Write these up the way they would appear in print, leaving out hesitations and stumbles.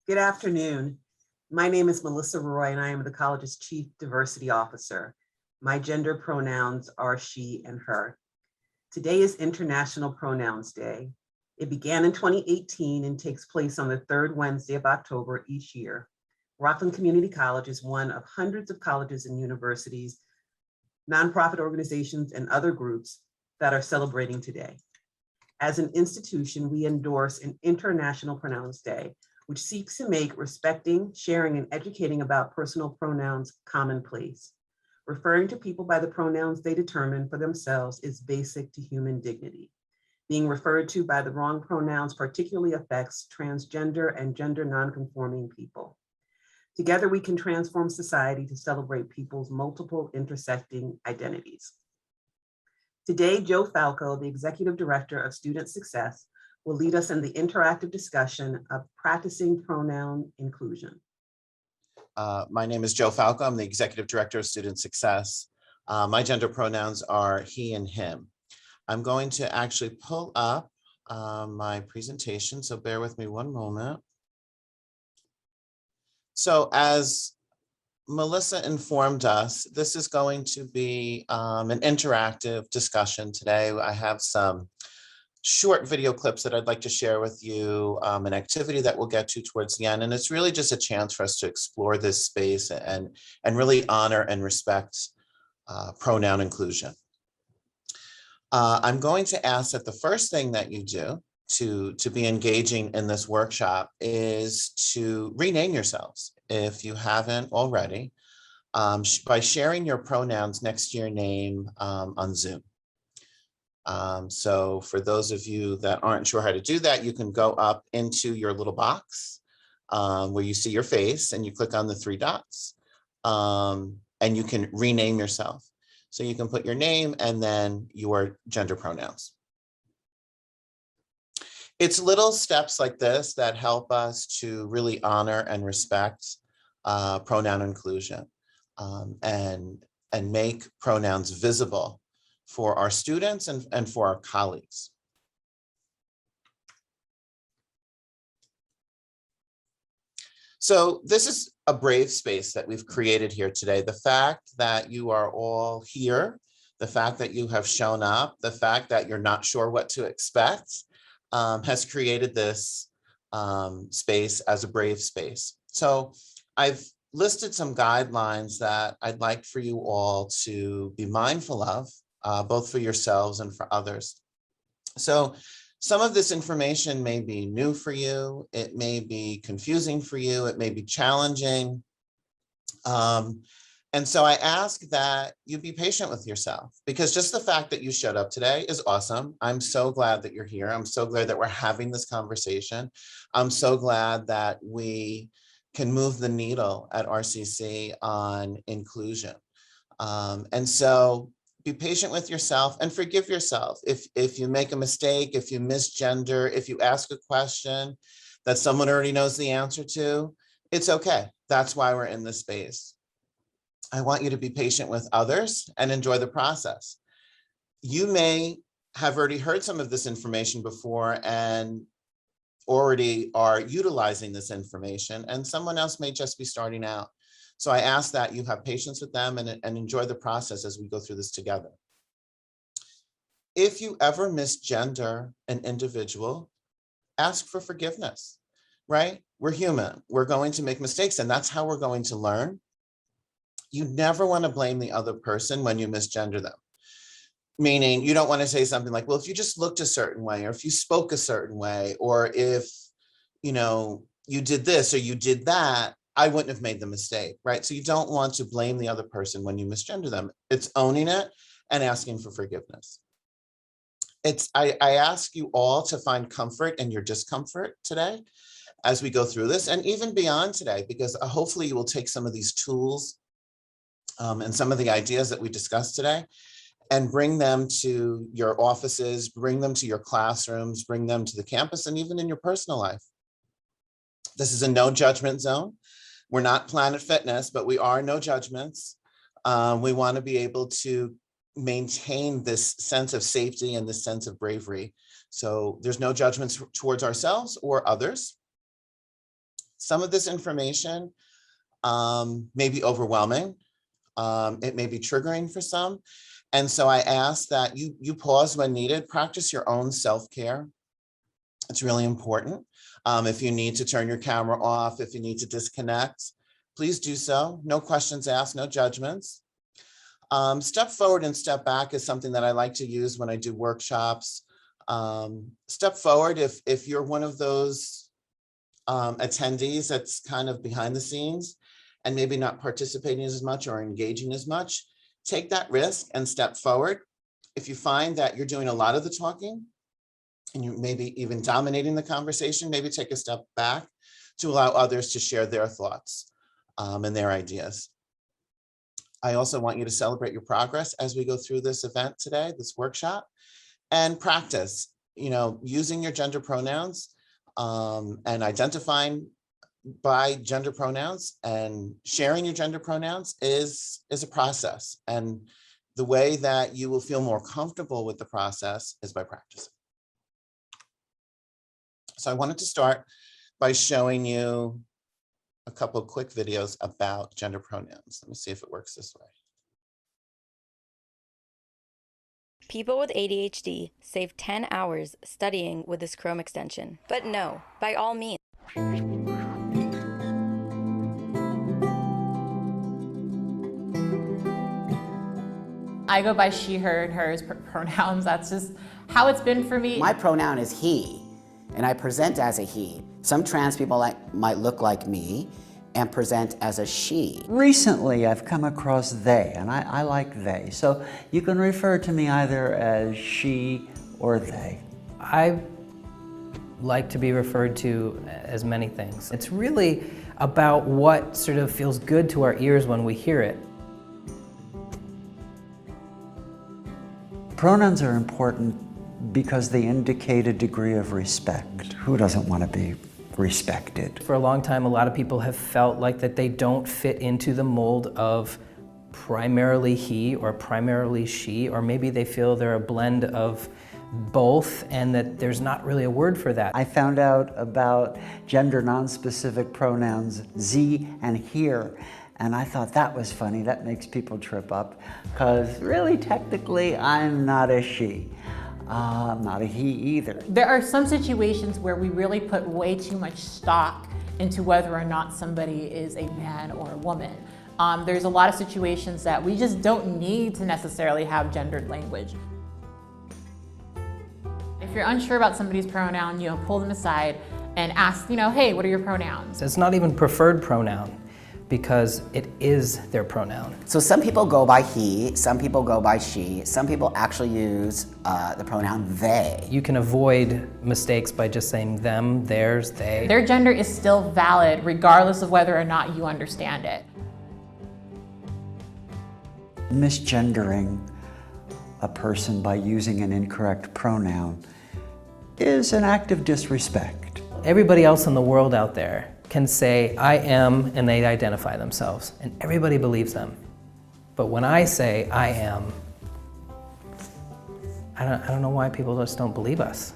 Good afternoon. My name is Melissa Roy, and I am the college's Chief Diversity Officer. My gender pronouns are she and her. Today is International Pronouns Day. It began in 2018 and takes place on the third Wednesday of October each year. Rockland Community College is one of hundreds of colleges and universities, nonprofit organizations, and other groups that are celebrating today. As an institution, we endorse an International Pronouns Day, which seeks to make respecting, sharing, and educating about personal pronouns commonplace. Referring to people by the pronouns they determine for themselves is basic to human dignity. Being referred to by the wrong pronouns particularly affects transgender and gender nonconforming people. Together, we can transform society to celebrate people's multiple intersecting identities. Today, Joe Falco, the Executive Director of Student Success, will lead us in the interactive discussion of practicing pronoun inclusion. My name is Joe Falco. I'm the Executive Director of Student Success. My gender pronouns are he and him. I'm going to actually pull up my presentation, so bear with me one moment. So as Melissa informed us, this is going to be an interactive discussion today. I have some short video clips that I'd like to share with you, an activity that we'll get to towards the end. And it's really just a chance for us to explore this space and really honor and respect pronoun inclusion. I'm going to ask that the first thing that you do to be engaging in this workshop is to rename yourselves if you haven't already, by sharing your pronouns next to your name on Zoom. So for those of you that aren't sure how to do that, you can go up into your little box where you see your face and you click on the three dots and you can rename yourself. So you can put your name and then your gender pronouns. It's little steps like this that help us to really honor and respect pronoun inclusion and make pronouns visible for our students and for our colleagues. So this is a brave space that we've created here today. The fact that you are all here, the fact that you have shown up, the fact that you're not sure what to expect has created this space as a brave space. So I've listed some guidelines that I'd like for you all to be mindful of, both for yourselves and for others. So some of this information may be new for you. It may be confusing for you. It may be challenging. And so I ask that you be patient with yourself, because just the fact that you showed up today is awesome. I'm so glad that you're here. I'm so glad that we're having this conversation. I'm so glad that we can move the needle at RCC on inclusion. And so be patient with yourself and forgive yourself. If you make a mistake, if you misgender, if you ask a question that someone already knows the answer to, it's okay. That's why we're in this space. I want you to be patient with others and enjoy the process. You may have already heard some of this information before and already are utilizing this information, and someone else may just be starting out. So I ask that you have patience with them and enjoy the process as we go through this together. If you ever misgender an individual, ask for forgiveness, right? We're human. We're going to make mistakes, and that's how we're going to learn. You never want to blame the other person when you misgender them. Meaning you don't want to say something like, well, if you just looked a certain way, or if you spoke a certain way, or if, you did this or you did that, I wouldn't have made the mistake, right? So you don't want to blame the other person when you misgender them. It's owning it and asking for forgiveness. I ask you all to find comfort in your discomfort today as we go through this, and even beyond today, because hopefully you will take some of these tools and some of the ideas that we discussed today and bring them to your offices, bring them to your classrooms, bring them to the campus, and even in your personal life. This is a no judgment zone. We're not Planet Fitness, but we are no judgments. We want to be able to maintain this sense of safety and this sense of bravery. So there's no judgments towards ourselves or others. Some of this information may be overwhelming. It may be triggering for some. And so I ask that you pause when needed, practice your own self-care. It's really important. If you need to turn your camera off, if you need to disconnect, please do so. No questions asked, no judgments. Step forward and step back is something that I like to use when I do workshops. Step forward if you're one of those attendees that's kind of behind the scenes and maybe not participating as much or engaging as much, take that risk and step forward. If you find that you're doing a lot of the talking and you maybe even dominating the conversation, maybe take a step back to allow others to share their thoughts and their ideas. I also want you to celebrate your progress as we go through this event today, this workshop, and practice, using your gender pronouns and identifying by gender pronouns and sharing your gender pronouns is a process. And the way that you will feel more comfortable with the process is by practicing. So I wanted to start by showing you a couple of quick videos about gender pronouns. Let me see if it works this way. People with ADHD save 10 hours studying with this Chrome extension. But no, by all means. I go by she, her, and hers pronouns. That's just how it's been for me. My pronoun is he, and I present as a he. Some trans people might look like me and present as a she. Recently, I've come across they, and I like they. So you can refer to me either as she or they. I like to be referred to as many things. It's really about what sort of feels good to our ears when we hear it. Pronouns are important because they indicate a degree of respect. Who doesn't want to be respected? For a long time, a lot of people have felt like that they don't fit into the mold of primarily he or primarily she, or maybe they feel they're a blend of both and that there's not really a word for that. I found out about gender non-specific pronouns ze and here, and I thought that was funny. That makes people trip up, because really, technically, I'm not a she. I'm not a he either. There are some situations where we really put way too much stock into whether or not somebody is a man or a woman. There's a lot of situations that we just don't need to necessarily have gendered language. If you're unsure about somebody's pronoun, pull them aside and ask, hey, what are your pronouns? It's not even preferred pronoun because it is their pronoun. So some people go by he, some people go by she, some people actually use the pronoun they. You can avoid mistakes by just saying them, theirs, they. Their gender is still valid regardless of whether or not you understand it. Misgendering a person by using an incorrect pronoun is an act of disrespect. Everybody else in the world out there can say, I am, and they identify themselves, and everybody believes them. But when I say I am, I don't know why people just don't believe us.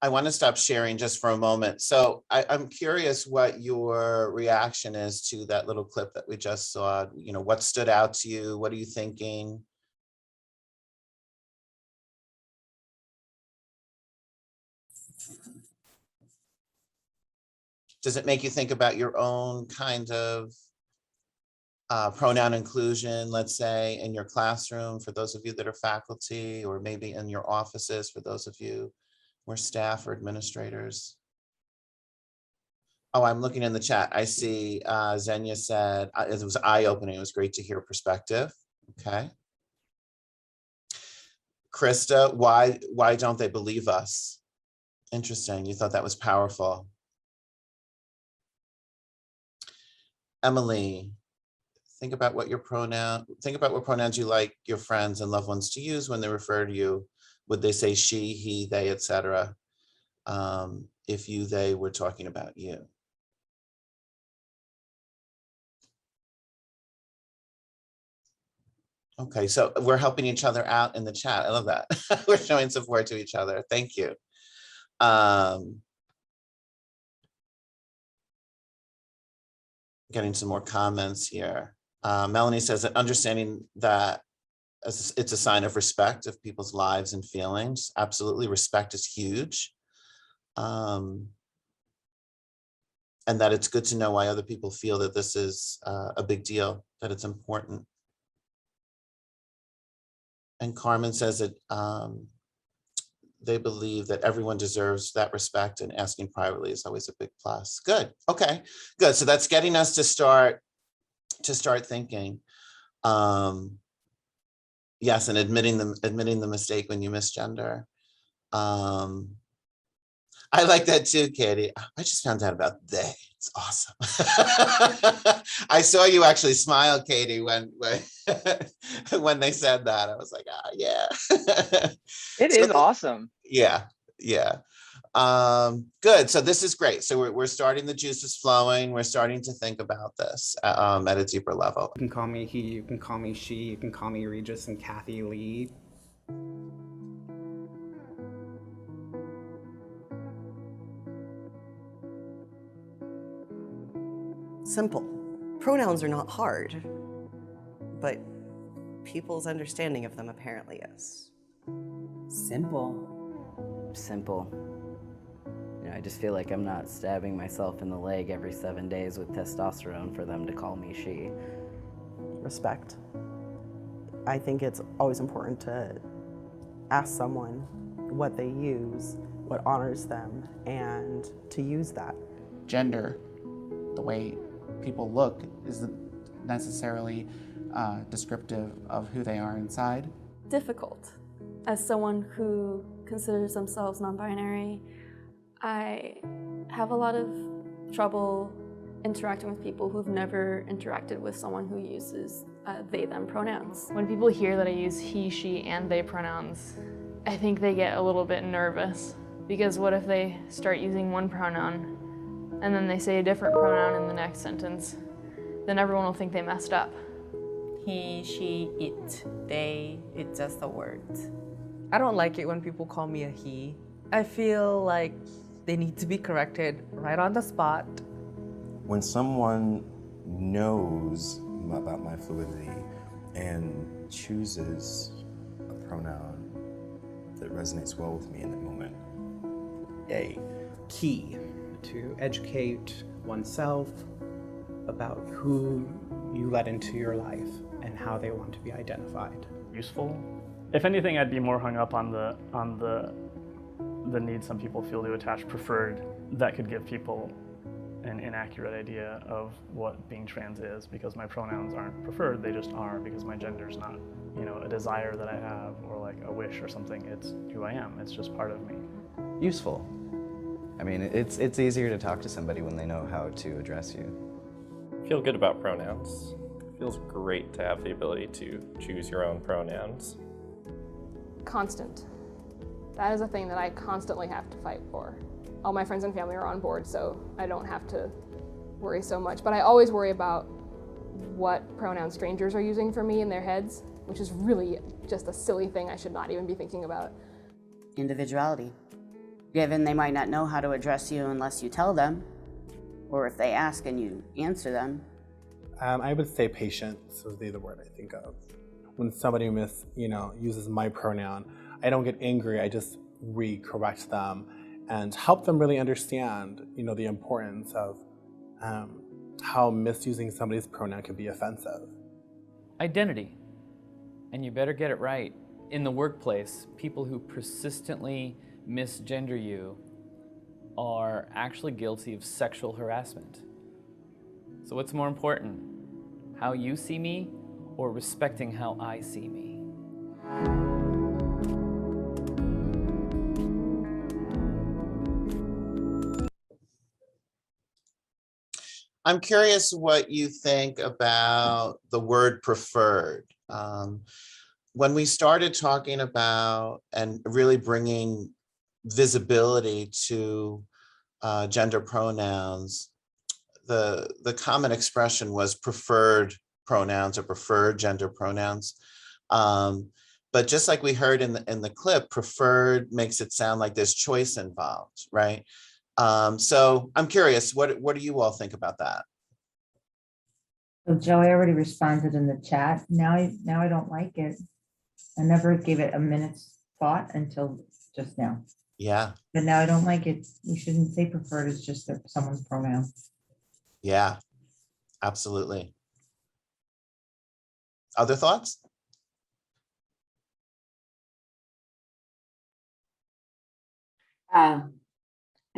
I want to stop sharing just for a moment. So I'm curious what your reaction is to that little clip that we just saw. What stood out to you? What are you thinking? Does it make you think about your own kind of pronoun inclusion, let's say, in your classroom for those of you that are faculty, or maybe in your offices for those of you we're staff or administrators? Oh, I'm looking in the chat. I see Xenia said it was eye-opening. It was great to hear perspective. Okay. Krista, why don't they believe us? Interesting. You thought that was powerful. Emily, think about what pronouns you like your friends and loved ones to use when they refer to you. Would they say she, he, they, etc.? If you, they were talking about you. Okay, so we're helping each other out in the chat. I love that. We're showing support to each other. Thank you. Getting some more comments here. Melanie says that understanding that it's a sign of respect of people's lives and feelings. Absolutely, respect is huge. And that it's good to know why other people feel that this is a big deal, that it's important. And Carmen says that they believe that everyone deserves that respect, and asking privately is always a big plus. Good. Okay, good. So that's getting us to start thinking. Yes, and admitting the mistake when you misgender. I like that too, Katie. I just found out about they. It's awesome. I saw you actually smile, Katie, when when they said that. I was like, ah, yeah. It is awesome. Yeah, yeah. Good. So this is great. So we're starting, the juices flowing. We're starting to think about this at a deeper level. You can call me he, you can call me she, you can call me Regis and Kathy Lee. Simple. Pronouns are not hard, but people's understanding of them apparently is. Simple. Simple. You know, I just feel like I'm not stabbing myself in the leg every 7 days with testosterone for them to call me she. Respect. I think it's always important to ask someone what they use, what honors them, and to use that. Gender, the way people look, isn't necessarily descriptive of who they are inside. Difficult. As someone who considers themselves non-binary, I have a lot of trouble interacting with people who've never interacted with someone who uses they, them pronouns. When people hear that I use he, she, and they pronouns, I think they get a little bit nervous, because what if they start using one pronoun and then they say a different pronoun in the next sentence? Then everyone will think they messed up. He, she, it, they, it's just a word. I don't like it when people call me a he. I feel like they need to be corrected right on the spot. When someone knows about my fluidity and chooses a pronoun that resonates well with me in that moment, yay. Key to educate oneself about who you let into your life and how they want to be identified. Useful. If anything, I'd be more hung up on the need some people feel to attach preferred. That could give people an inaccurate idea of what being trans is, because my pronouns aren't preferred, they just are, because my gender's not, you know, a desire that I have or like a wish or something. It's who I am. It's just part of me. Useful. I mean, it's easier to talk to somebody when they know how to address you. Feel good about pronouns. It feels great to have the ability to choose your own pronouns. Constant. That is a thing that I constantly have to fight for. All my friends and family are on board, so I don't have to worry so much. But I always worry about what pronouns strangers are using for me in their heads, which is really just a silly thing I should not even be thinking about. Individuality. Given they might not know how to address you unless you tell them, or if they ask and you answer them. I would say patience would be the word I think of. When somebody uses my pronoun, I don't get angry, I just re-correct them and help them really understand, the importance of how misusing somebody's pronoun can be offensive. Identity, and you better get it right. In the workplace, people who persistently misgender you are actually guilty of sexual harassment. So what's more important, how you see me or respecting how I see me? I'm curious what you think about the word preferred. When we started talking about and really bringing visibility to gender pronouns, the common expression was preferred pronouns or preferred gender pronouns. But just like we heard in the clip, preferred makes it sound like there's choice involved, right? So I'm curious, what do you all think about that? So Joe, I already responded in the chat. Now I don't like it. I never gave it a minute's thought until just now. Yeah. But now I don't like it. We shouldn't say preferred, it's just someone's pronoun. Yeah, absolutely. Other thoughts? I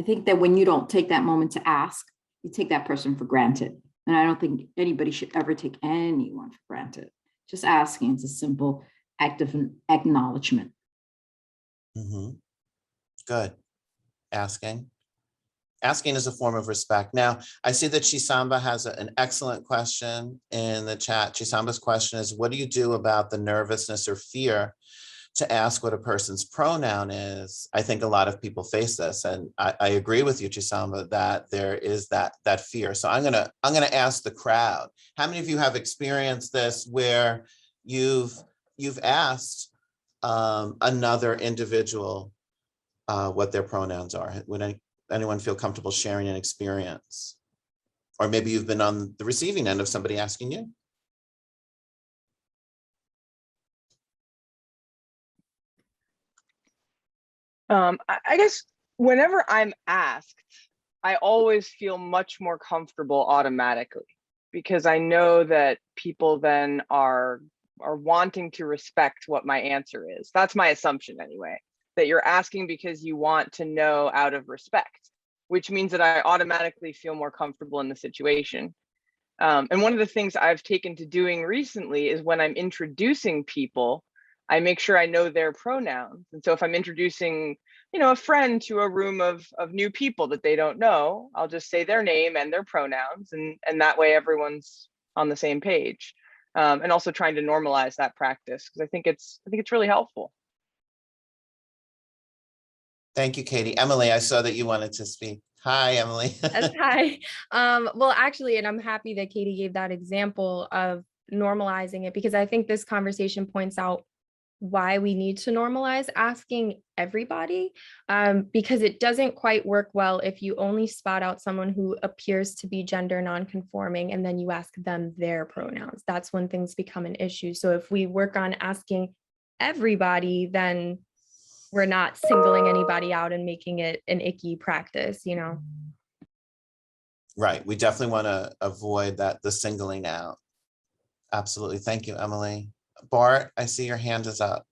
think that when you don't take that moment to ask, you take that person for granted. And I don't think anybody should ever take anyone for granted. Just asking is a simple act of acknowledgement. Mm-hmm. Good. Asking is a form of respect. Now, I see that Chisamba has an excellent question in the chat. Chisamba's question is, what do you do about the nervousness or fear to ask what a person's pronoun is? I think a lot of people face this, and I agree with you, Chisamba, that there is that fear. So I'm gonna ask the crowd. How many of you have experienced this where you've asked another individual what their pronouns are? Would anyone feel comfortable sharing an experience? Or maybe you've been on the receiving end of somebody asking you. I guess whenever I'm asked, I always feel much more comfortable automatically, because I know that people then are wanting to respect what my answer is. That's my assumption anyway, that you're asking because you want to know out of respect, which means that I automatically feel more comfortable in the situation. And one of the things I've taken to doing recently is when I'm introducing people, I make sure I know their pronouns. And so if I'm introducing, a friend to a room of new people that they don't know, I'll just say their name and their pronouns, and that way everyone's on the same page. And also trying to normalize that practice, because I think it's really helpful. Thank you, Katie. Emily, I saw that you wanted to speak. Hi, Emily. Hi. Well, actually, and I'm happy that Katie gave that example of normalizing it, because I think this conversation points out why we need to normalize asking everybody, because it doesn't quite work well if you only spot out someone who appears to be gender nonconforming and then you ask them their pronouns. That's when things become an issue. So if we work on asking everybody, then we're not singling anybody out and making it an icky practice, Right. We definitely want to avoid the singling out. Absolutely. Thank you, Emily. Bart, I see your hand is up.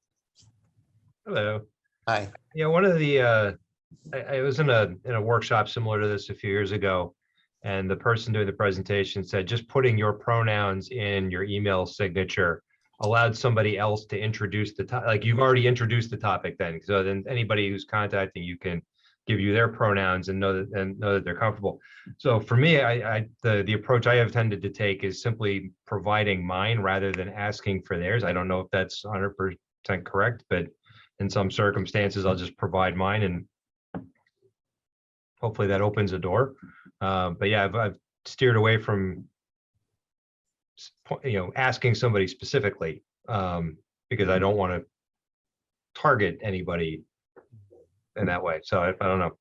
Hello. Hi. Yeah, one of the I was in a workshop similar to this a few years ago, and the person doing the presentation said just putting your pronouns in your email signature allowed somebody else to introduce the topic. Like, you've already introduced the topic then, so then anybody who's contacting you can give you their pronouns and know that they're comfortable. So for me, the approach I have tended to take is simply providing mine rather than asking for theirs. I don't know if that's 100% correct, but in some circumstances, I'll just provide mine, and hopefully that opens a door. But yeah, I've steered away from asking somebody specifically, because I don't want to target anybody in that way. So I don't know.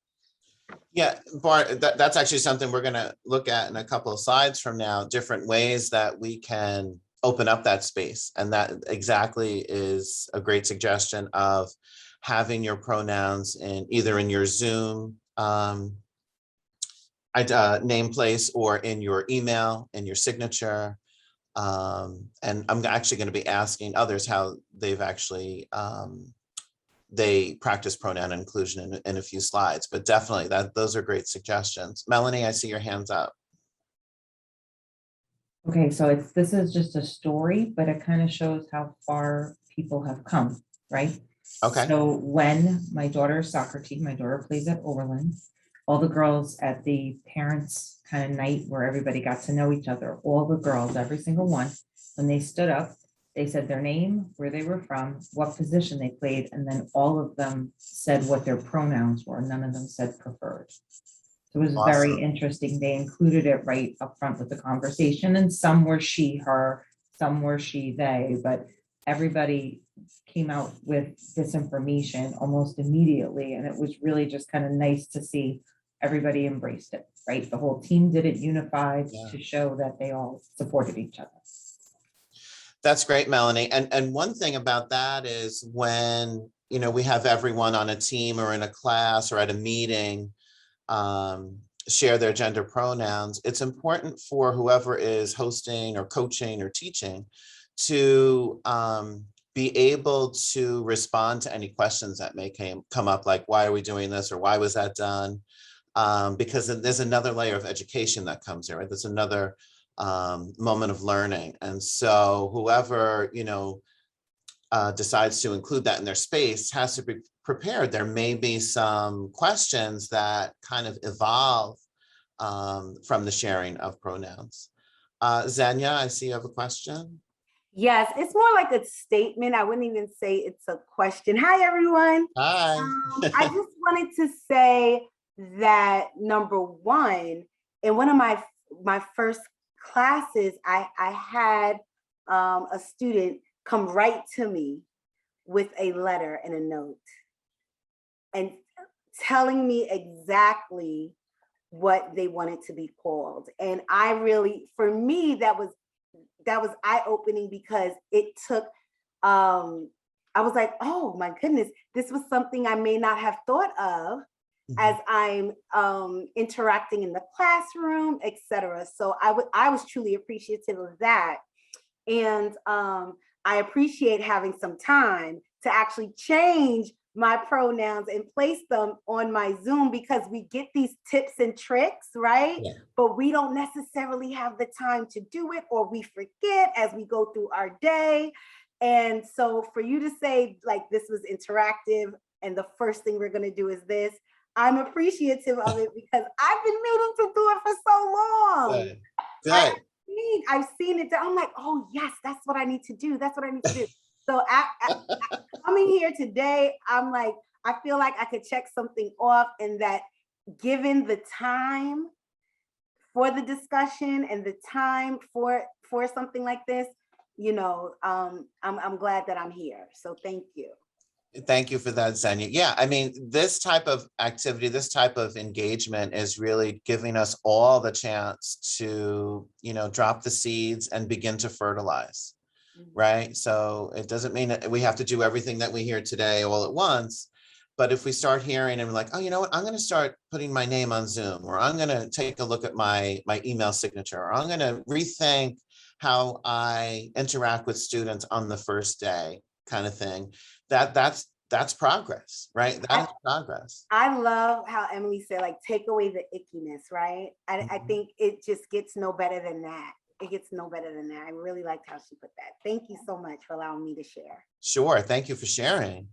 Yeah, Bart, that's actually something we're going to look at in a couple of slides from now, different ways that we can open up that space. And that exactly is a great suggestion of having your pronouns either in your Zoom nameplace or in your email, in your signature. And I'm actually going to be asking others how they've actually they practice pronoun inclusion in a few slides, but definitely those are great suggestions. Melanie, I see your hands up. Okay, so this is just a story, but it kind of shows how far people have come, right? Okay. So when my daughter's soccer team, my daughter plays at Oberlin, all the girls at the parents' kind of night where everybody got to know each other, all the girls, every single one, when they stood up, they said their name, where they were from, what position they played, and then all of them said what their pronouns were. None of them said preferred. It was very Awesome. interesting. They included it right up front with the conversation, and some were she, her, some were she, they, but everybody came out with this information almost immediately. And it was really just kind of nice to see everybody embraced it, right? The whole team did it unified to show that they all supported each other. That's great, Melanie. And one thing about that is when, you know, we have everyone on a team or in a class or at a meeting share their gender pronouns, it's important for whoever is hosting or coaching or teaching to be able to respond to any questions that may come up, like, why are we doing this, or why was that done? Because there's another layer of education that comes here, right? There's another moment of learning. And so whoever, you know, decides to include that in their space has to be prepared. There may be some questions that kind of evolve from the sharing of pronouns. Zenya, I see you have a question. Yes, it's more like a statement. I wouldn't even say it's a question. Hi, everyone. Hi. I just wanted to say that number one, in one of my first classes, I had a student come right to me with a letter and a note and telling me exactly what they wanted to be called. And I really, for me, that was eye-opening, because it took, I was like, oh my goodness, this was something I may not have thought of as I'm interacting in the classroom, etc. So I was truly appreciative of that. And I appreciate having some time to actually change my pronouns and place them on my Zoom, because we get these tips and tricks, right? Yeah. But we don't necessarily have the time to do it, or we forget as we go through our day. And so for you to say, like, this was interactive and the first thing we're going to do is this, I'm appreciative of it, because I've been meaning to do it for so long. Good. I've seen it. I'm like, oh yes, that's what I need to do. That's what I need to do. So coming here today, I'm like, I feel like I could check something off, and that given the time for the discussion and the time for something like this, you know, I'm glad that I'm here. So thank you. Thank you for that, Zenya. Yeah, I mean, this type of activity, this type of engagement is really giving us all the chance to, you know, drop the seeds and begin to fertilize, right? So it doesn't mean that we have to do everything that we hear today all at once, but if we start hearing and we're like, oh, you know what, I'm going to start putting my name on Zoom, or I'm going to take a look at my email signature, or I'm going to rethink how I interact with students on the first day, kind of thing. That's progress, right? That is progress. I love how Emily said, like, take away the ickiness, right? I think it just gets no better than that. It gets no better than that. I really liked how she put that. Thank you so much for allowing me to share. Sure, thank you for sharing.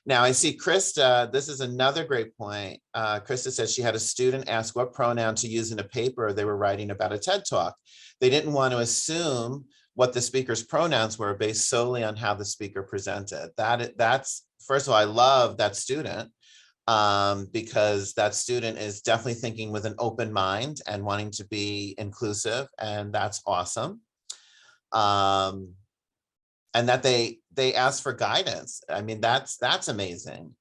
Now I see Krista, this is another great point. Krista says she had a student ask what pronoun to use in a paper they were writing about a TED Talk. They didn't want to assume what the speaker's pronouns were based solely on how the speaker presented. That's, first of all, I love that student, because that student is definitely thinking with an open mind and wanting to be inclusive, and that's awesome. And that they ask for guidance. I mean, that's amazing.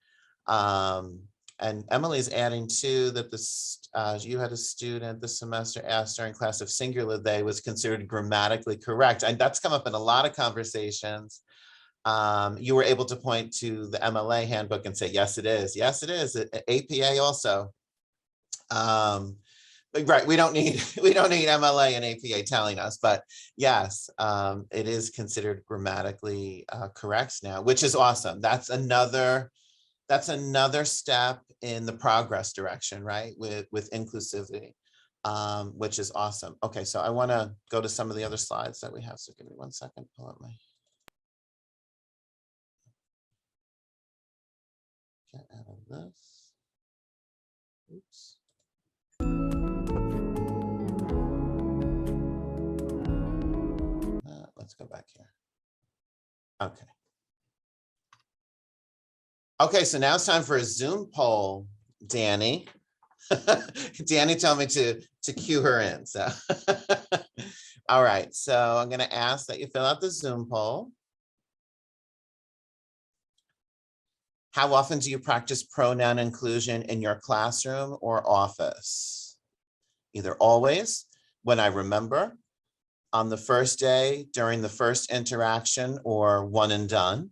And Emily's adding too that this, you had a student this semester asked during class if singular they was considered grammatically correct. And that's come up in a lot of conversations. You were able to point to the MLA handbook and say, yes, it is. Yes, it is. APA also. Right, we don't need MLA and APA telling us, but yes, it is considered grammatically correct now, which is awesome. That's another step in the progress direction, right? With inclusivity, which is awesome. Okay, so I want to go to some of the other slides that we have. So give me 1 second. Pull up my. Get out of this. Oops. Let's go back here. Okay. Okay, so now it's time for a Zoom poll, Danny. Danny told me to cue her in. So, all right. So I'm going to ask that you fill out the Zoom poll. How often do you practice pronoun inclusion in your classroom or office? Either always, when I remember, on the first day, during the first interaction, or one and done,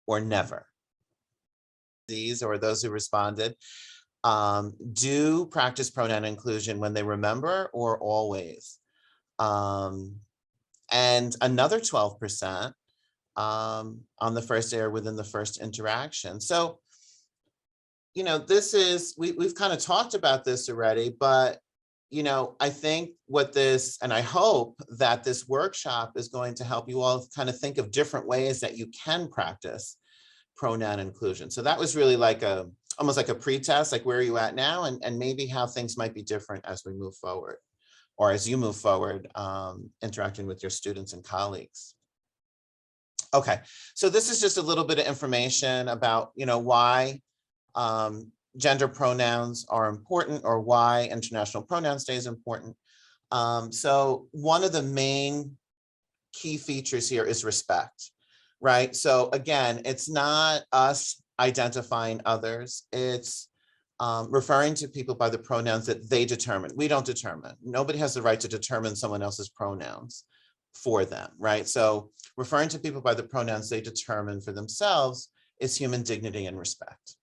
or never. These or those who responded do practice pronoun inclusion when they remember or always. And another 12% on the first day or within the first interaction. So, you know, this is, we've kind of talked about this already, but, you know, I think what this, and I hope that this workshop is going to help you all kind of think of different ways that you can practice pronoun inclusion. So that was really like almost like a pretest, like where are you at now? And maybe how things might be different as we move forward, or as you move forward, interacting with your students and colleagues. Okay, so this is just a little bit of information about, you know, why gender pronouns are important, or why International Pronouns Day is important. So one of the main key features here is respect, right? So again, it's not us identifying others, it's referring to people by the pronouns that they determine. We don't determine. Nobody has the right to determine someone else's pronouns for them, right? So referring to people by the pronouns they determine for themselves is human dignity and respect.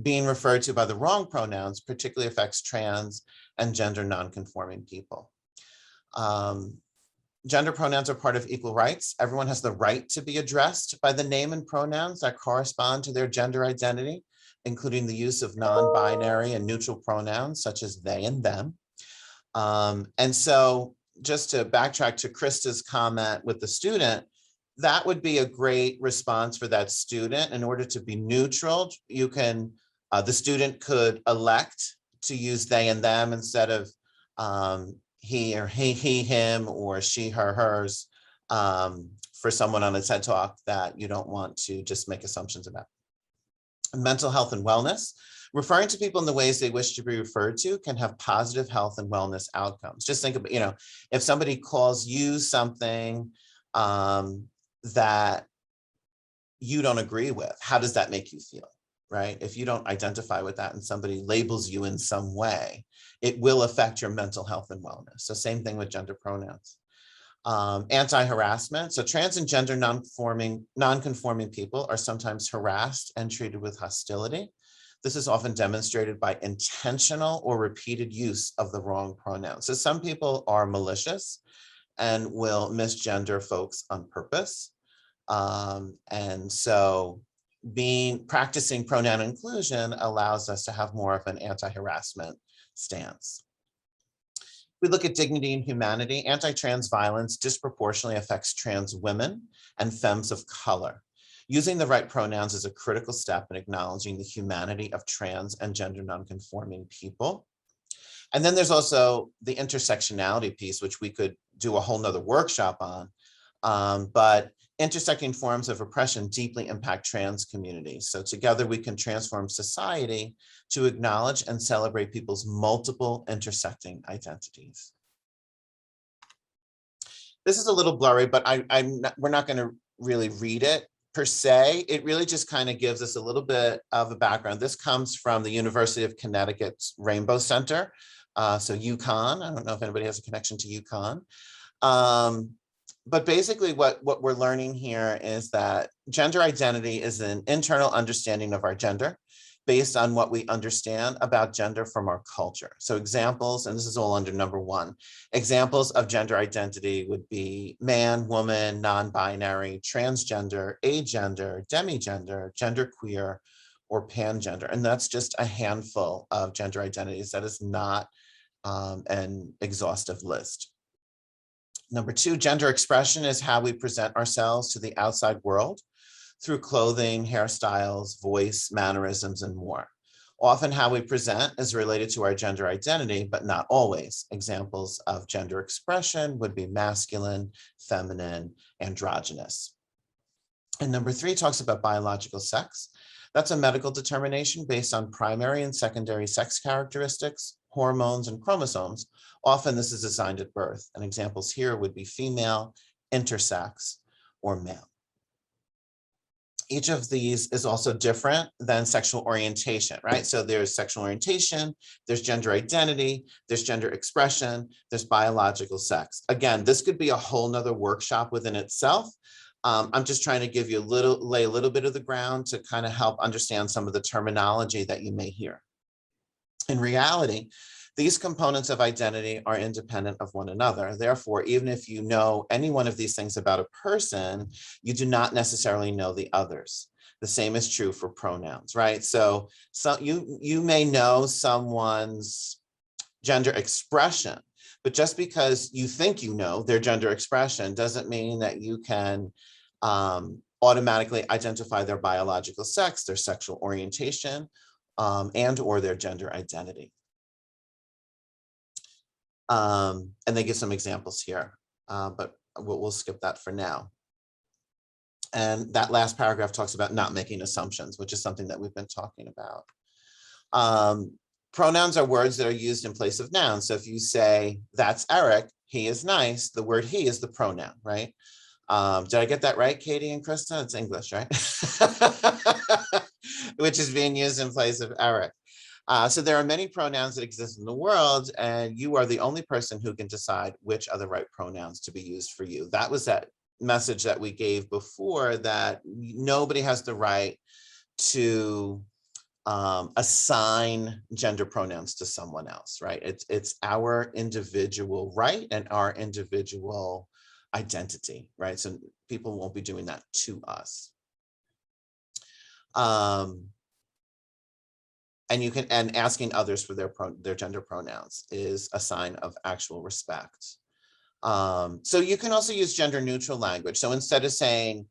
Being referred to by the wrong pronouns particularly affects trans and gender nonconforming people. Gender pronouns are part of equal rights. Everyone has the right to be addressed by the name and pronouns that correspond to their gender identity, including the use of non-binary and neutral pronouns such as they and them. And so just to backtrack to Krista's comment with the student, that would be a great response for that student. In order to be neutral, you can, the student could elect to use they and them instead of he or he, him, or she, her, hers, for someone on a TED Talk that you don't want to just make assumptions about. Mental health and wellness. Referring to people in the ways they wish to be referred to can have positive health and wellness outcomes. Just think about, you know, if somebody calls you something that you don't agree with, how does that make you feel, right? If you don't identify with that and somebody labels you in some way, it will affect your mental health and wellness. So same thing with gender pronouns. Anti-harassment. So trans and gender non-conforming people are sometimes harassed and treated with hostility. This is often demonstrated by intentional or repeated use of the wrong pronoun. So some people are malicious and will misgender folks on purpose. And so practicing pronoun inclusion allows us to have more of an anti-harassment stance. We look at dignity and humanity. Anti-trans violence disproportionately affects trans women and femmes of color. Using the right pronouns is a critical step in acknowledging the humanity of trans and gender nonconforming people. And then there's also the intersectionality piece, which we could do a whole nother workshop on, but intersecting forms of oppression deeply impact trans communities. So together we can transform society to acknowledge and celebrate people's multiple intersecting identities. This is a little blurry, but we're not going to really read it per se. It really just kind of gives us a little bit of a background. This comes from the University of Connecticut's Rainbow Center. So UConn, I don't know if anybody has a connection to UConn. But basically what we're learning here is that gender identity is an internal understanding of our gender based on what we understand about gender from our culture. So examples, and this is all under number 1, examples of gender identity would be man, woman, non-binary, transgender, agender, demigender, genderqueer, or pangender. And that's just a handful of gender identities. That is not an exhaustive list. Number 2, gender expression is how we present ourselves to the outside world through clothing, hairstyles, voice, mannerisms, and more. Often how we present is related to our gender identity, but not always. Examples of gender expression would be masculine, feminine, androgynous. And number 3 talks about biological sex. That's a medical determination based on primary and secondary sex characteristics, hormones, and chromosomes. Often this is assigned at birth, and examples here would be female, intersex, or male. Each of these is also different than sexual orientation, right? So there's sexual orientation, there's gender identity, there's gender expression, there's biological sex. Again, this could be a whole nother workshop within itself. I'm just trying to give you lay a little bit of the ground to kind of help understand some of the terminology that you may hear. In reality, these components of identity are independent of one another. Therefore, even if you know any one of these things about a person, you do not necessarily know the others. The same is true for pronouns, right? So you may know someone's gender expression, but just because you think you know their gender expression doesn't mean that you can automatically identify their biological sex, their sexual orientation, and or their gender identity. And they give some examples here, but we'll skip that for now. And that last paragraph talks about not making assumptions, which is something that we've been talking about. Pronouns are words that are used in place of nouns. So if you say, that's Eric, he is nice, the word he is the pronoun, right? Did I get that right, Katie and Krista? It's English, right? Which is being used in place of Eric. So there are many pronouns that exist in the world, and you are the only person who can decide which are the right pronouns to be used for you. That was that message that we gave before, that nobody has the right to assign gender pronouns to someone else, right? It's our individual right and our individual identity, right? So people won't be doing that to us. And asking others for their gender pronouns is a sign of actual respect. So you can also use gender neutral language. So instead of saying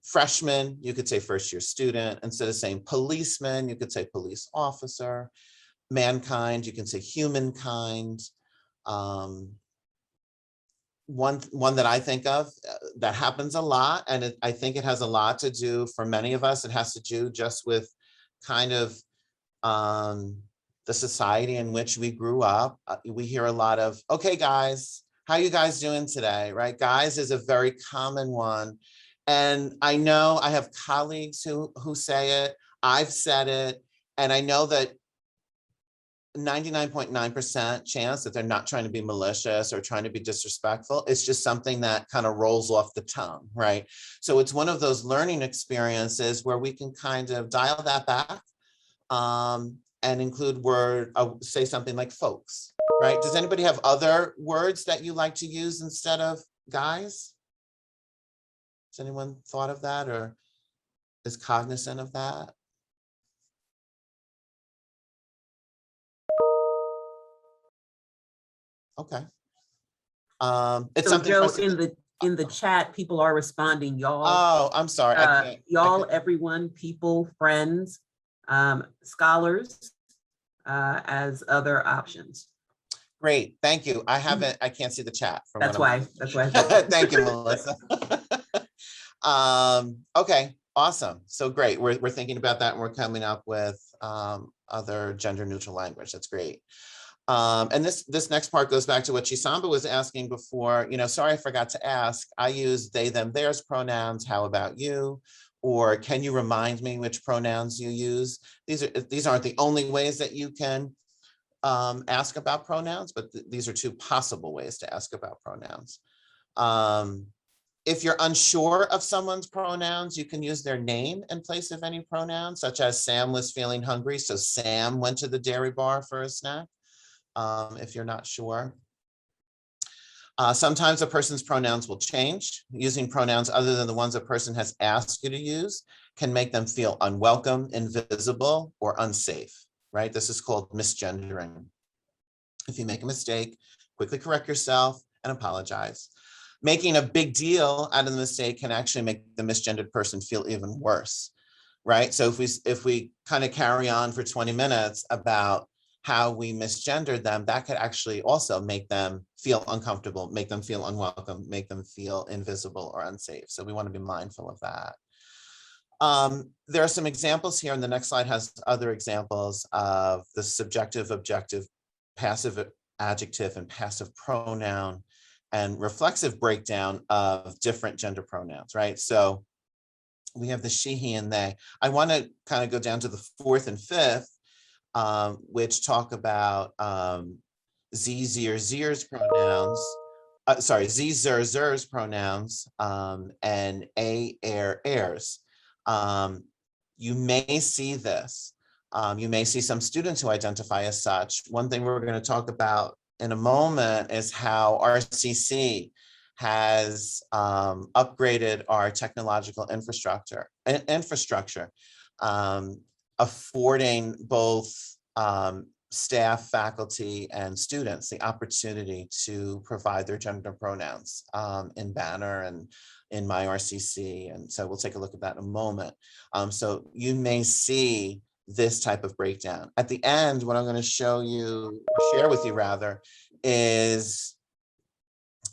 freshman, you could say first year student. Instead of saying policeman, you could say police officer. Mankind, you can say humankind. One that I think of that happens a lot, and I think it has a lot to do, for many of us, it has to do just with kind of the society in which we grew up. We hear a lot of, okay, guys, how you guys doing today, right? Guys is a very common one. And I know I have colleagues who say it, I've said it, and I know that 99.9% chance that they're not trying to be malicious or trying to be disrespectful. It's just something that kind of rolls off the tongue, right? So it's one of those learning experiences where we can kind of dial that back and include say something like folks, right? Does anybody have other words that you like to use instead of guys? Has anyone thought of that or is cognizant of that? Okay. It's so something Joe, in the chat, people are responding. Y'all. Oh, I'm sorry. Y'all, everyone, people, friends, scholars, as other options. Great, thank you. I can't see the chat. That's why. Thank you, Melissa. Okay, awesome. So great. We're thinking about that, and we're coming up with other gender neutral language. That's great. And this next part goes back to what Chisamba was asking before. Sorry, I forgot to ask. I use they, them, theirs pronouns. How about you? Or can you remind me which pronouns you use? These aren't the only ways that you can ask about pronouns, but these are two possible ways to ask about pronouns. If you're unsure of someone's pronouns, you can use their name in place of any pronoun, such as Sam was feeling hungry, so Sam went to the dairy bar for a snack. If you're not sure. Sometimes a person's pronouns will change. Using pronouns other than the ones a person has asked you to use can make them feel unwelcome, invisible, or unsafe, right? This is called misgendering. If you make a mistake, quickly correct yourself and apologize. Making a big deal out of the mistake can actually make the misgendered person feel even worse, right? So if we kind of carry on for 20 minutes about how we misgendered them, that could actually also make them feel uncomfortable, make them feel unwelcome, make them feel invisible or unsafe. So we want to be mindful of that. There are some examples here, and the next slide has other examples of the subjective, objective, passive adjective, and passive pronoun, and reflexive breakdown of different gender pronouns, right? So we have the she, he, and they. I want to kind of go down to the fourth and fifth, which talk about ze, zir, zir's pronouns. Ze, zer, zer's pronouns, and a, airs. You may see this. You may see some students who identify as such. One thing we're going to talk about in a moment is how RCC has upgraded our technological infrastructure, affording both staff, faculty, and students the opportunity to provide their gender pronouns in Banner and in my RCC. And so we'll take a look at that in a moment. So you may see this type of breakdown. At the end, what I'm going to show you, or share with you rather, is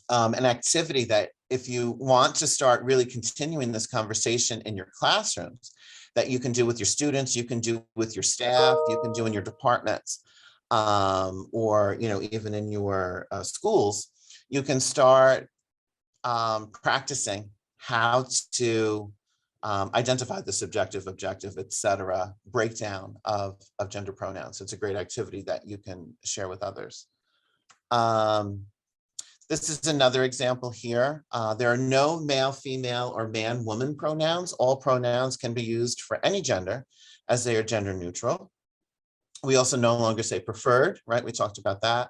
an activity that if you want to start really continuing this conversation in your classrooms, that you can do with your students, you can do with your staff, you can do in your departments, or even in your schools. You can start practicing how to identify the subjective, objective, etc. breakdown of gender pronouns. It's a great activity that you can share with others. This is another example here. There are no male, female, or man, woman pronouns. All pronouns can be used for any gender as they are gender neutral. We also no longer say preferred, right? We talked about that.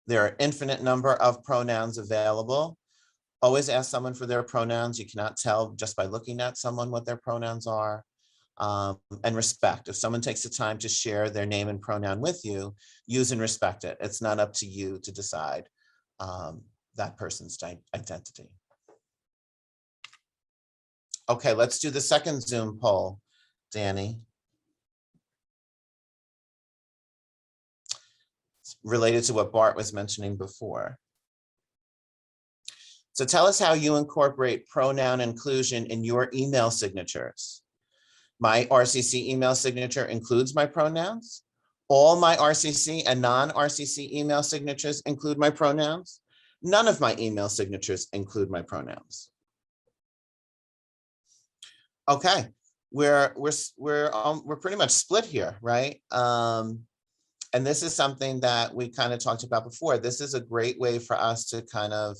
There are infinite number of pronouns available. Always ask someone for their pronouns. You cannot tell just by looking at someone what their pronouns are. And respect. If someone takes the time to share their name and pronoun with you, use and respect it. It's not up to you to decide that person's identity. Okay, let's do the second Zoom poll, Danny. It's related to what Bart was mentioning before. So tell us how you incorporate pronoun inclusion in your email signatures. My RCC email signature includes my pronouns. All my RCC and non-RCC email signatures include my pronouns. None of my email signatures include my pronouns. Okay, we're pretty much split here, right? And this is something that we kind of talked about before. This is a great way for us to kind of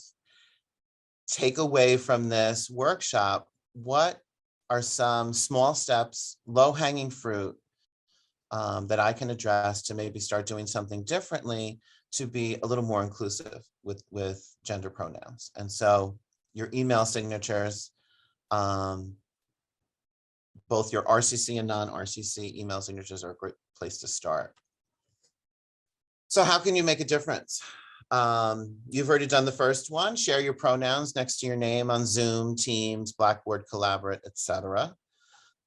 take away from this workshop what are some small steps, low-hanging fruit that I can address to maybe start doing something differently to be a little more inclusive with gender pronouns. And so your email signatures, both your RCC and non-RCC email signatures are a great place to start. So how can you make a difference? You've already done the first one. Share your pronouns next to your name on Zoom, Teams, Blackboard, Collaborate, etc.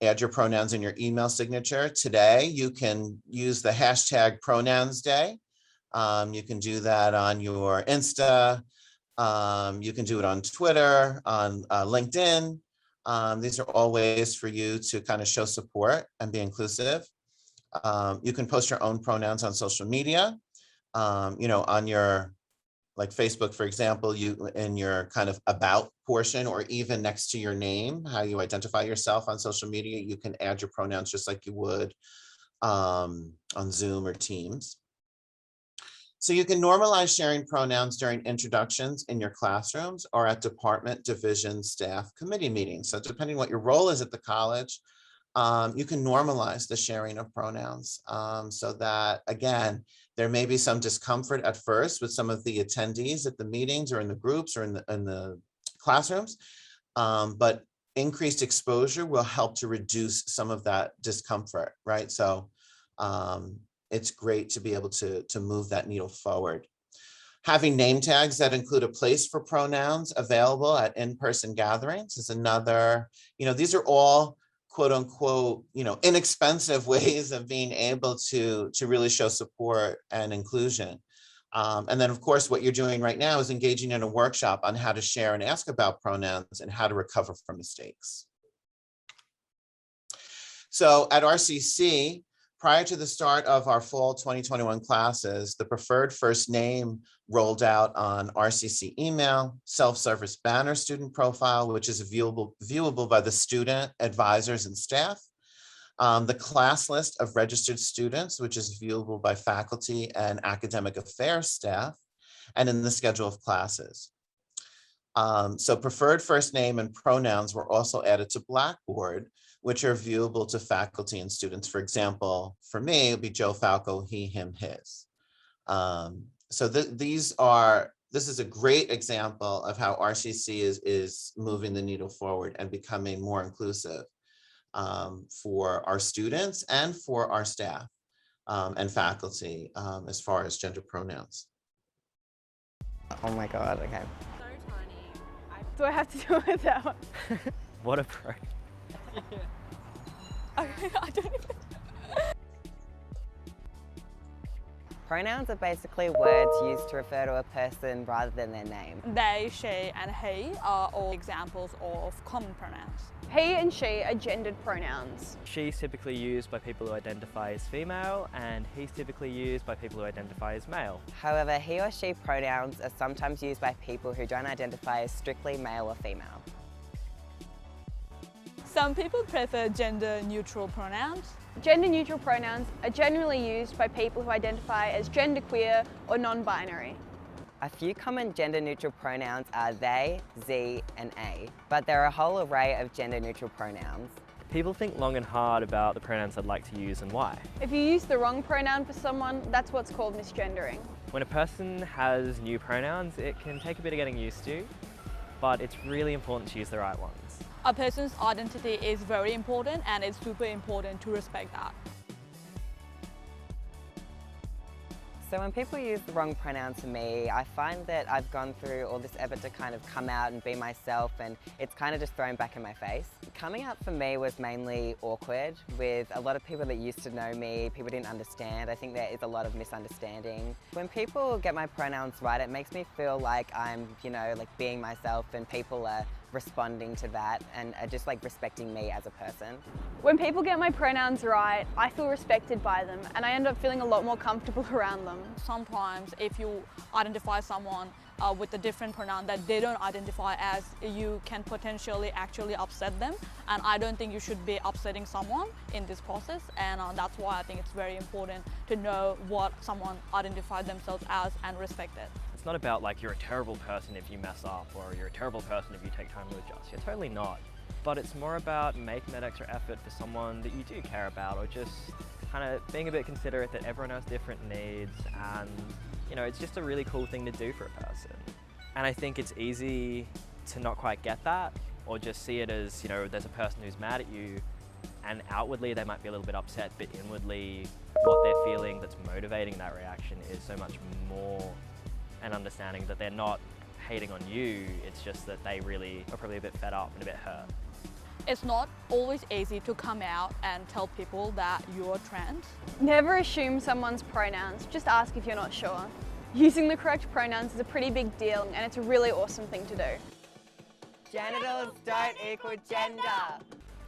Add your pronouns in your email signature. Today, you can use the hashtag Pronouns Day. You can do that on your Insta. You can do it on Twitter, on LinkedIn. These are all ways for you to kind of show support and be inclusive. You can post your own pronouns on social media. On your, like Facebook, for example, you in your kind of about portion, or even next to your name, how you identify yourself on social media, you can add your pronouns just like you would on Zoom or Teams. So you can normalize sharing pronouns during introductions in your classrooms or at department, division, staff, committee meetings. So depending what your role is at the college, you can normalize the sharing of pronouns so that, again, there may be some discomfort at first with some of the attendees at the meetings or in the groups or in the classrooms, but increased exposure will help to reduce some of that discomfort, right? So it's great to be able to move that needle forward. Having name tags that include a place for pronouns available at in-person gatherings is another, these are all quote unquote, inexpensive ways of being able to really show support and inclusion. And then of course, what you're doing right now is engaging in a workshop on how to share and ask about pronouns and how to recover from mistakes. So at RCC, prior to the start of our fall 2021 classes, the preferred first name rolled out on RCC email, self-service banner student profile, which is viewable by the student, advisors, and staff. The class list of registered students, which is viewable by faculty and academic affairs staff, and in the schedule of classes. So preferred first name and pronouns were also added to Blackboard, which are viewable to faculty and students. For example, for me, it would be Joe Falco, he, him, his. So this is a great example of how RCC is moving the needle forward and becoming more inclusive for our students and for our staff and faculty as far as gender pronouns. Oh my God, okay. Do I have to do it with that one? What a pro. I don't even. Pronouns are basically words used to refer to a person rather than their name. They, she, and he are all examples of common pronouns. He and she are gendered pronouns. She's typically used by people who identify as female, and he's typically used by people who identify as male. However, he or she pronouns are sometimes used by people who don't identify as strictly male or female. Some people prefer gender-neutral pronouns. Gender-neutral pronouns are generally used by people who identify as genderqueer or non-binary. A few common gender-neutral pronouns are they, ze, and a, but there are a whole array of gender-neutral pronouns. People think long and hard about the pronouns I'd like to use and why. If you use the wrong pronoun for someone, that's what's called misgendering. When a person has new pronouns, it can take a bit of getting used to, but it's really important to use the right ones. A person's identity is very important, and it's super important to respect that. So when people use the wrong pronouns for me, I find that I've gone through all this effort to kind of come out and be myself, and it's kind of just thrown back in my face. Coming out for me was mainly awkward with a lot of people that used to know me. People didn't understand. I think there is a lot of misunderstanding. When people get my pronouns right, it makes me feel like I'm, like being myself, and people are responding to that and are just like respecting me as a person. When people get my pronouns right, I feel respected by them, and I end up feeling a lot more comfortable around them. Sometimes if you identify someone with a different pronoun that they don't identify as, you can potentially actually upset them, and I don't think you should be upsetting someone in this process, and that's why I think it's very important to know what someone identified themselves as and respect it. It's not about like you're a terrible person if you mess up, or you're a terrible person if you take time to adjust. You're totally not. But it's more about making that extra effort for someone that you do care about, or just kind of being a bit considerate that everyone has different needs, and it's just a really cool thing to do for a person. And I think it's easy to not quite get that, or just see it as, there's a person who's mad at you, and outwardly they might be a little bit upset, but inwardly what they're feeling that's motivating that reaction is so much more an understanding that they're not hating on you, it's just that they really are probably a bit fed up and a bit hurt. It's not always easy to come out and tell people that you're trans. Never assume someone's pronouns, just ask if you're not sure. Using the correct pronouns is a pretty big deal, and it's a really awesome thing to do. Genitals don't equal gender.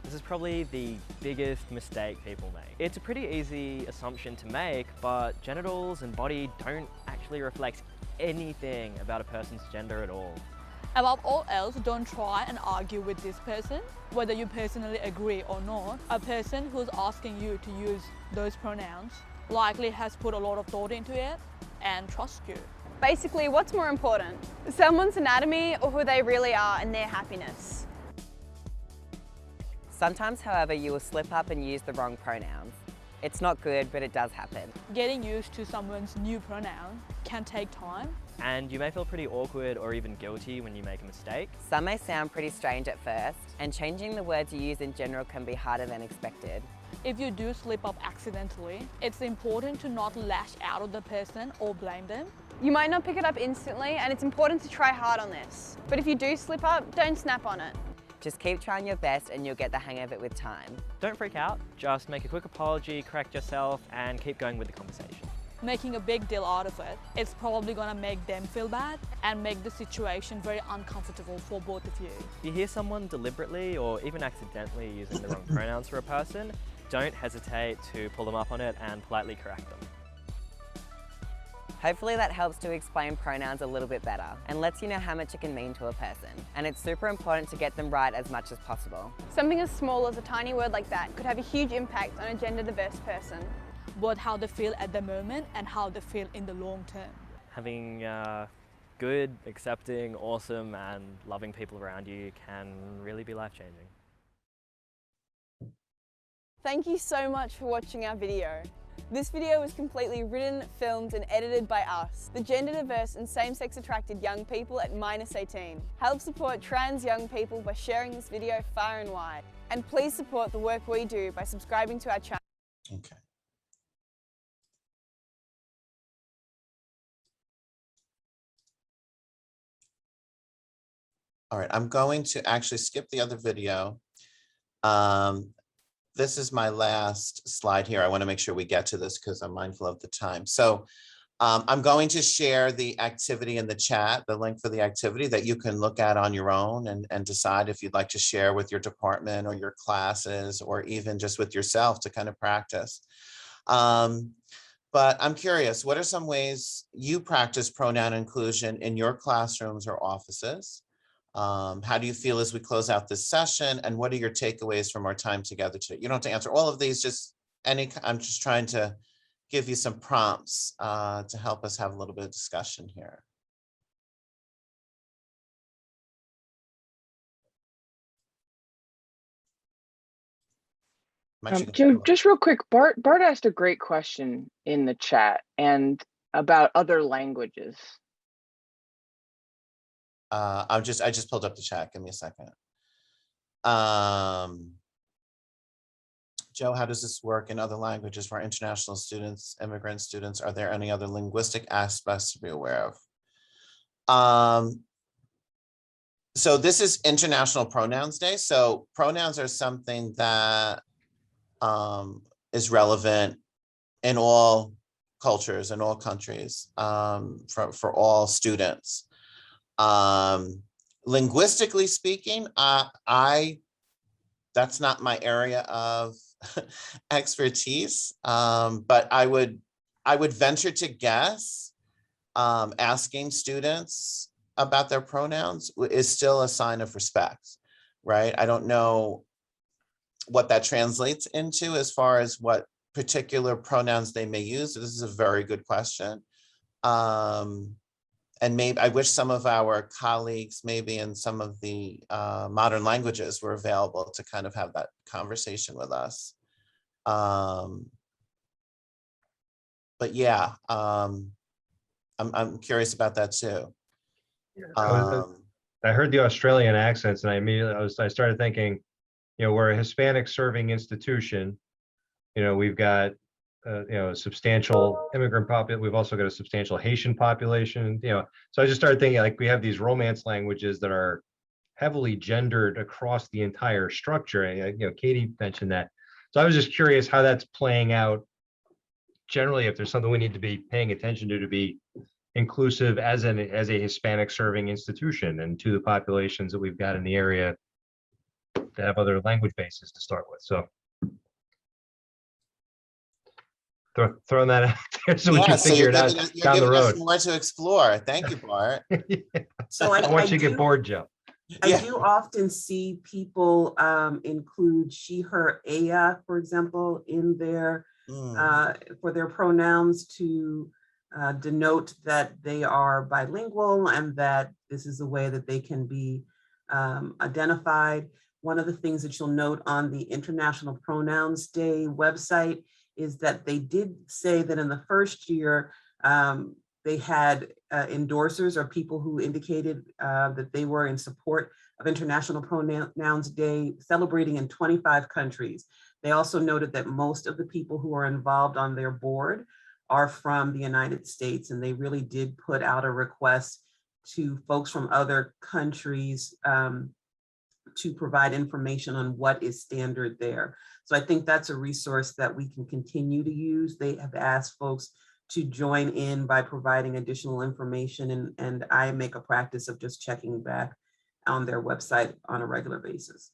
This is probably the biggest mistake people make. It's a pretty easy assumption to make, but genitals and body don't actually reflect anything about a person's gender at all. Above all else, don't try and argue with this person, whether you personally agree or not. A person who's asking you to use those pronouns likely has put a lot of thought into it and trusts you. Basically, what's more important? Someone's anatomy or who they really are and their happiness? Sometimes, however, you will slip up and use the wrong pronouns. It's not good, but it does happen. Getting used to someone's new pronoun can take time. And you may feel pretty awkward or even guilty when you make a mistake. Some may sound pretty strange at first, and changing the words you use in general can be harder than expected. If you do slip up accidentally, it's important to not lash out at the person or blame them. You might not pick it up instantly, and it's important to try hard on this. But if you do slip up, don't snap on it. Just keep trying your best and you'll get the hang of it with time. Don't freak out, just make a quick apology, correct yourself, and keep going with the conversation. Making a big deal out of it, it's probably gonna make them feel bad and make the situation very uncomfortable for both of you. If you hear someone deliberately or even accidentally using the wrong pronouns for a person, don't hesitate to pull them up on it and politely correct them. Hopefully that helps to explain pronouns a little bit better and lets you know how much it can mean to a person. And it's super important to get them right as much as possible. Something as small as a tiny word like that could have a huge impact on a gender diverse person. Both how they feel at the moment and how they feel in the long term. Having good, accepting, awesome, and loving people around you can really be life-changing. Thank you so much for watching our video. This video was completely written, filmed and edited by us, the gender diverse and same-sex attracted young people at -18. Help support trans young people by sharing this video far and wide. And please support the work we do by subscribing to our channel. Okay. All right, I'm going to actually skip the other video. This is my last slide here. I want to make sure we get to this because I'm mindful of the time. So I'm going to share the activity in the chat, the link for the activity that you can look at on your own and decide if you'd like to share with your department or your classes or even just with yourself to kind of practice. But I'm curious, what are some ways you practice pronoun inclusion in your classrooms or offices? How do you feel as we close out this session? And what are your takeaways from our time together today? You don't have to answer all of these, just I'm just trying to give you some prompts to help us have a little bit of discussion here. Joe, just real quick, Bart asked a great question in the chat and about other languages. I just pulled up the chat. Give me a second. Joe, how does this work in other languages for international students, immigrant students? Are there any other linguistic aspects to be aware of? So this is International Pronouns Day. So pronouns are something that is relevant in all cultures, in all countries, for all students. Linguistically speaking, that's not my area of expertise, but I would venture to guess asking students about their pronouns is still a sign of respect, right? I don't know what that translates into as far as what particular pronouns they may use. This is a very good question. And maybe I wish some of our colleagues, maybe in some of the modern languages, were available to kind of have that conversation with us. But yeah, I'm curious about that too. I heard the Australian accents, and I started thinking, we're a Hispanic serving institution. We've got a substantial immigrant population. We've also got a substantial Haitian population. So I just started thinking, like, we have these Romance languages that are heavily gendered across the entire structure. And, Katie mentioned that. So I was just curious how that's playing out generally. If there's something we need to be paying attention to be inclusive as a Hispanic serving institution and to the populations that we've got in the area that have other language bases to start with. So throwing that out there so we can figure it out down the road. More to explore. Thank you, Bart. So I want you to get bored, Joe. I do often see people include she, her, ella, for example, in their for their pronouns to denote that they are bilingual and that this is a way that they can be identified. One of the things that you'll note on the International Pronouns Day website is that they did say that in the first year, they had endorsers or people who indicated that they were in support of International Pronouns Day, celebrating in 25 countries. They also noted that most of the people who are involved on their board are from the United States, and they really did put out a request to folks from other countries to provide information on what is standard there. So I think that's a resource that we can continue to use. They have asked folks to join in by providing additional information, and I make a practice of just checking back on their website on a regular basis.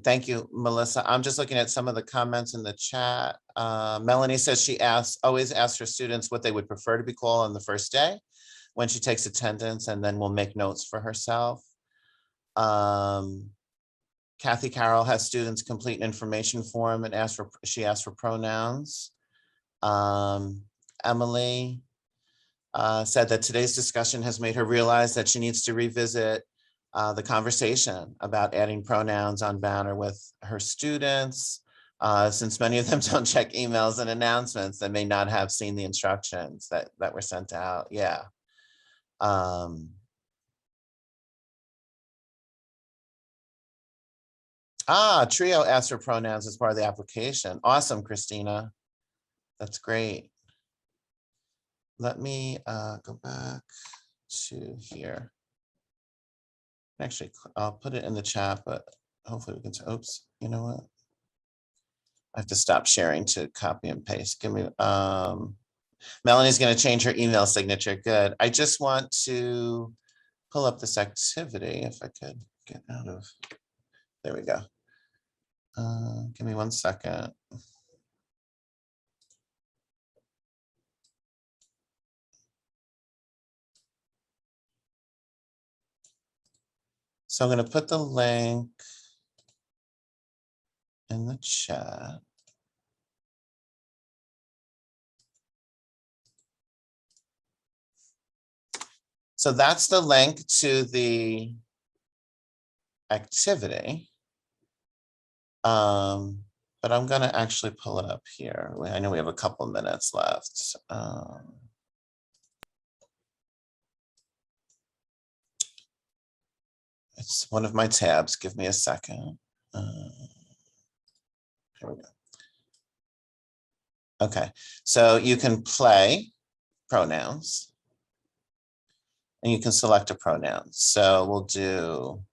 Thank you, Melissa. I'm just looking at some of the comments in the chat. Melanie says she always asks her students what they would prefer to be called on the first day when she takes attendance, and then will make notes for herself. Kathy Carroll has students complete an information form and she asked for pronouns. Emily said that today's discussion has made her realize that she needs to revisit the conversation about adding pronouns on banner with her students, since many of them don't check emails and announcements, they may not have seen the instructions that were sent out. Yeah. Trio asked for pronouns as part of the application. Awesome, Christina. That's great. Let me go back to here. Actually, I'll put it in the chat, but hopefully we can, oops, you know what? I have to stop sharing to copy and paste. Give me, Melanie's gonna change her email signature. Good. I just want to pull up this activity if I could get out of, there we go. Give me 1 second. So I'm going to put the link in the chat. So that's the link to the activity. But I'm going to actually pull it up here. I know we have a couple minutes left. It's one of my tabs. Give me a second. Here we go. Okay, so you can play pronouns and you can select a pronoun. So we'll do,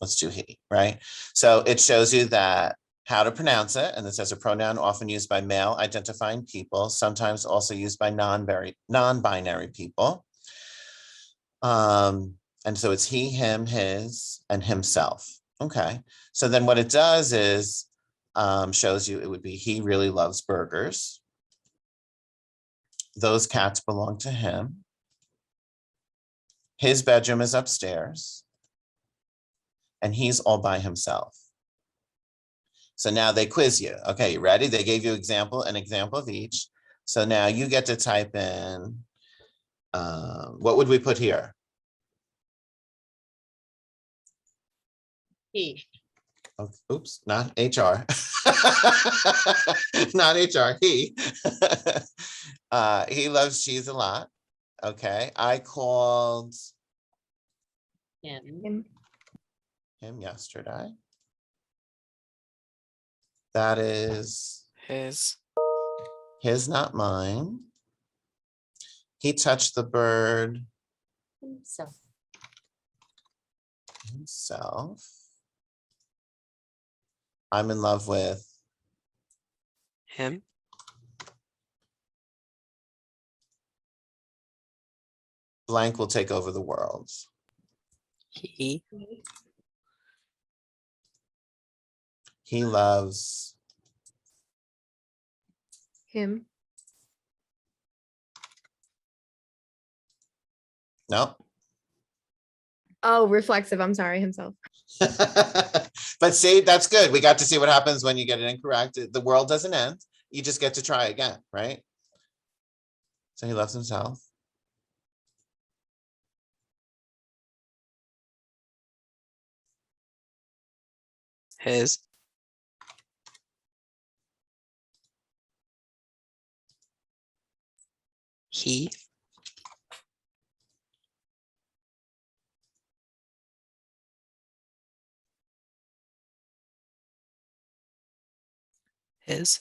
let's do he, right? So it shows you that how to pronounce it. And it says a pronoun often used by male identifying people, sometimes also used by non-binary people. And so it's he, him, his, and himself. Okay, so then what it does is shows you it would be he really loves burgers. Those cats belong to him. His bedroom is upstairs. And he's all by himself. So now they quiz you. Okay, you ready? They gave you an example of each. So now you get to type in, what would we put here? He. Oh, oops, not HR. Not HR, he. He loves cheese a lot. Okay, I called Him. him yesterday. That is His. His, not mine. He touched the bird Himself. himself. I'm in love with Him. blank will take over the world. He. He loves Him. no. Oh, reflexive. I'm sorry, himself. But see, that's good. We got to see what happens when you get it incorrect. The world doesn't end. You just get to try again, right? So he loves himself. His. He. His.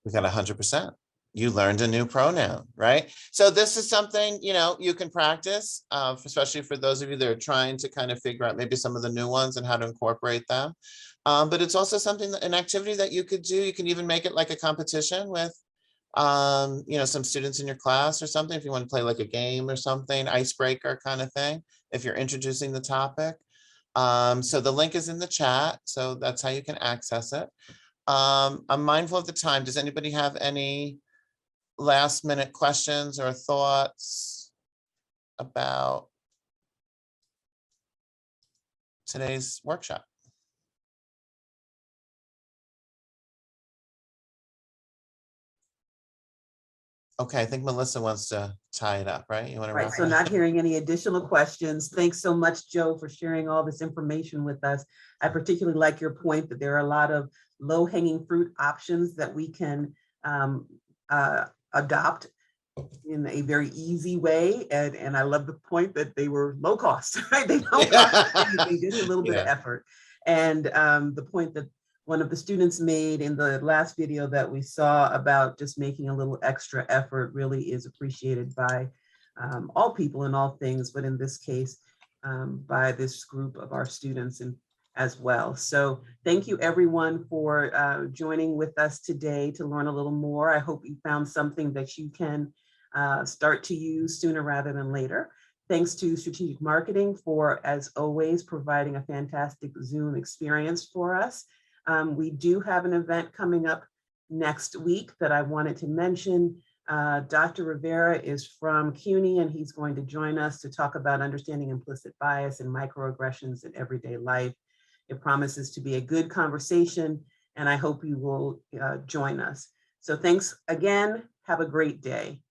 We got 100%. You learned a new pronoun, right? So this is something, you can practice, especially for those of you that are trying to kind of figure out maybe some of the new ones and how to incorporate them. But it's also something, an activity that you could do. You can even make it like a competition with, some students in your class or something. If you want to play like a game or something, icebreaker kind of thing, if you're introducing the topic. So the link is in the chat, so that's how you can access it. I'm mindful of the time. Does anybody have any last minute questions or thoughts about today's workshop? Okay, I think Melissa wants to tie it up, right? You want to Right, wrap so it up? not hearing any additional questions. Thanks so much, Joe, for sharing all this information with us. I particularly like your point that there are a lot of low-hanging fruit options that we can adopt in a very easy way. And I love the point that they were low cost, right? They don't cost anything, just a little bit of effort. And the point that one of the students made in the last video that we saw about just making a little extra effort really is appreciated by all people in all things, but in this case, by this group of our students and as well. So thank you everyone for joining with us today to learn a little more. I hope you found something that you can start to use sooner rather than later. Thanks to Strategic Marketing for, as always, providing a fantastic Zoom experience for us. We do have an event coming up next week that I wanted to mention. Dr. Rivera is from CUNY, and he's going to join us to talk about understanding implicit bias and microaggressions in everyday life. It promises to be a good conversation, and I hope you will join us. So thanks again. Have a great day.